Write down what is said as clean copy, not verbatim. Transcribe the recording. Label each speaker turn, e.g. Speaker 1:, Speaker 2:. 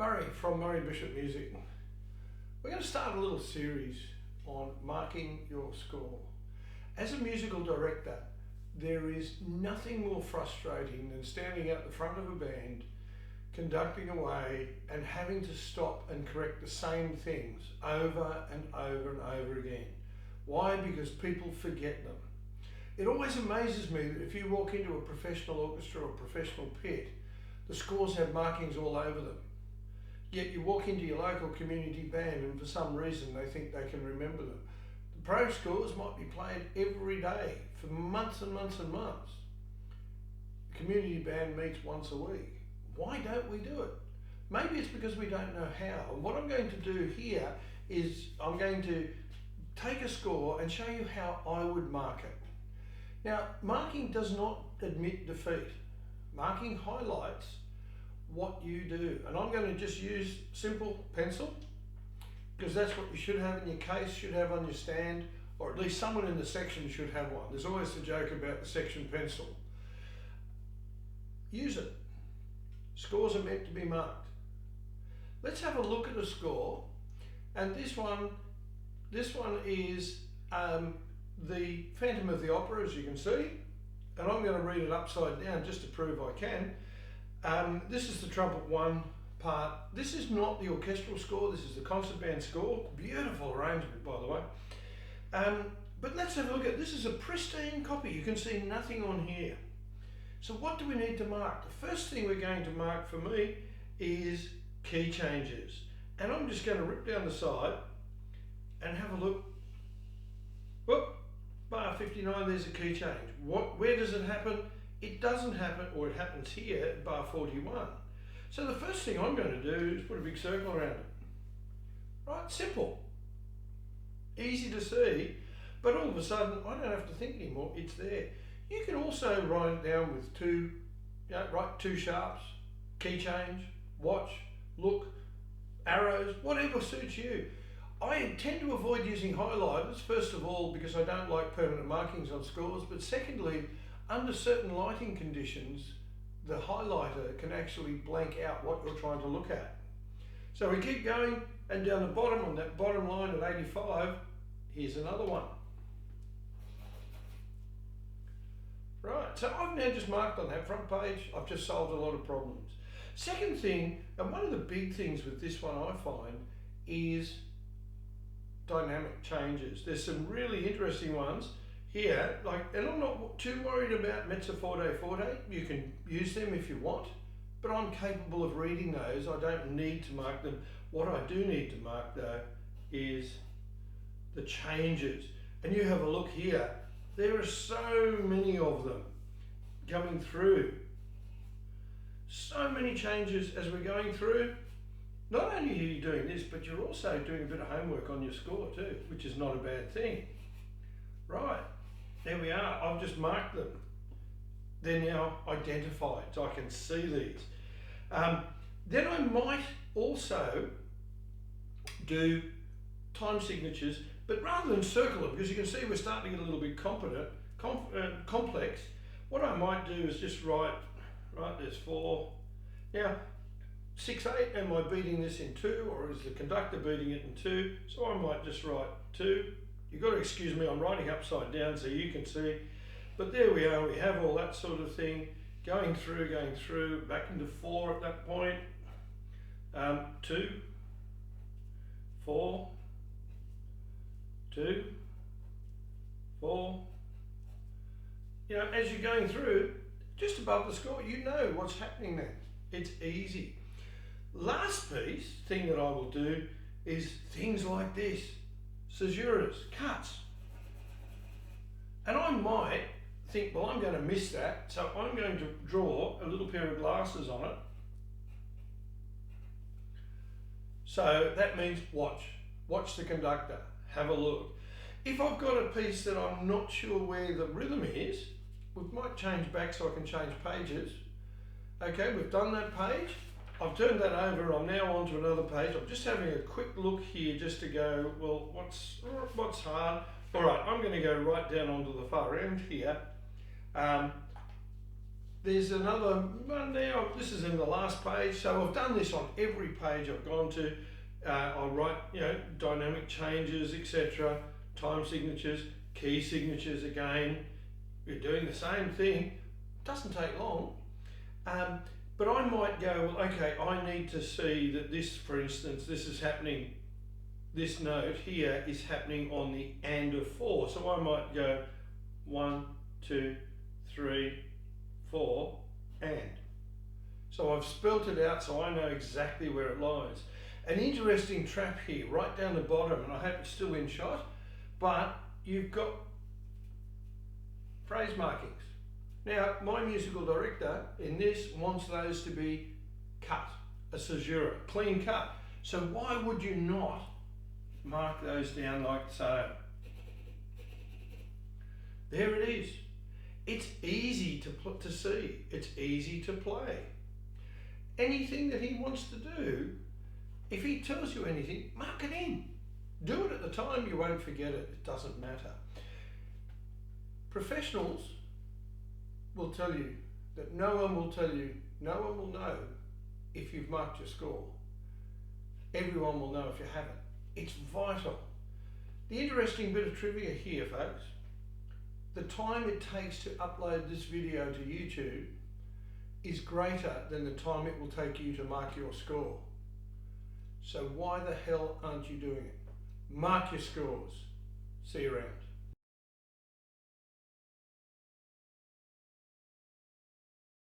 Speaker 1: Murray from Murray Bishop Music. We're going to start a little series on marking your score. As a musical director, there is nothing more frustrating than standing at the front of a band, conducting away and having to stop and correct the same things over and over and over again. Why? Because people forget them. It always amazes me that if you walk into a professional orchestra or professional pit, the scores have markings all over them. Yet you walk into your local community band and for some reason they think they can remember them. The pro scores might be played every day for months and months and months. The community band meets once a week. Why don't we do it? Maybe it's because we don't know how. And what I'm going to do here is I'm going to take a score and show you how I would mark it. Now, marking does not admit defeat. Marking highlights what you do. And I'm going to just use simple pencil because that's what you should have in your case, should have on your stand, or at least someone in the section should have one. There's always the joke about the section pencil. Use it. Scores are meant to be marked. Let's have a look at a score. And this one is the Phantom of the Opera, as you can see. And I'm going to read it upside down just to prove I can. This is the trumpet one part. This is not the orchestral score, this is the concert band score. Beautiful arrangement, by the way. But let's have a look at this. Is a pristine copy. You can see nothing on here. So what do we need to mark? The first thing we're going to mark for me is key changes. And I'm just going to rip down the side and have a look. Whoop, bar 59, there's a key change. Where does it happen? It doesn't happen, or it happens here at bar 41. So the first thing I'm going to do is put a big circle around it. Right, simple. Easy to see, but all of a sudden I don't have to think anymore, it's there. You can also write it down with write two sharps, key change, watch, look, arrows, whatever suits you. I tend to avoid using highlighters, first of all because I don't like permanent markings on scores, but secondly, under certain lighting conditions, the highlighter can actually blank out what you're trying to look at. So we keep going, and down the bottom, on that bottom line at 85, here's another one. Right, so I've now just marked on that front page, I've just solved a lot of problems. Second thing, and one of the big things with this one I find, is dynamic changes. There's some really interesting ones here, and I'm not too worried about mezzo forte forte. You can use them if you want, but I'm capable of reading those. I don't need to mark them. What I do need to mark though is the changes. And you have a look here. There are so many of them coming through. So many changes as we're going through. Not only are you doing this, but you're also doing a bit of homework on your score too, which is not a bad thing. Right, there we are. I've just marked them. They're now identified, so I can see these. Then I might also do time signatures, but rather than circle them, because you can see we're starting to get a little bit complex, what I might do is just write, there's 4. Now, 6/8, am I beating this in 2, or is the conductor beating it in 2? So I might just write 2. You've got to excuse me, I'm writing upside down so you can see. But there we are, we have all that sort of thing going through, back into 4 at that point. 2, 4, 2, 4. You know, as you're going through, just above the score, you know what's happening there. It's easy. Last thing that I will do is things like this. Caesuras, cuts. And I might think, well, I'm going to miss that, so I'm going to draw a little pair of glasses on it. So that means watch the conductor, have a look. If I've got a piece that I'm not sure where the rhythm is, we might change back so I can change pages. Okay, we've done that page. I've turned that over, I'm now on to another page. I'm just having a quick look here just to go, well, what's hard? All right, I'm going to go right down onto the far end here. There's another one now. This is in the last page. So I've done this on every page I've gone to. I'll write, dynamic changes, etc. Time signatures, key signatures again. You're doing the same thing. Doesn't take long. But I might go, well, okay, I need to see that this, for instance, this is happening, this note here is happening on the and of 4. So I might go 1, 2, 3, 4, and. So I've spelt it out so I know exactly where it lies. An interesting trap here, right down the bottom, and I hope it's still in shot, but you've got phrase markings. Now, my musical director in this wants those to be cut, a caesura, clean cut. So why would you not mark those down like so? There it is. It's easy to see. It's easy to play. Anything that he wants to do, if he tells you anything, mark it in. Do it at the time, you won't forget it. It doesn't matter. Professionals will tell you that no one will know if you've marked your score. Everyone will know if you haven't. It's vital. The interesting bit of trivia here, folks, the time it takes to upload this video to YouTube is greater than the time it will take you to mark your score. So why the hell aren't you doing it? Mark your scores. See you around.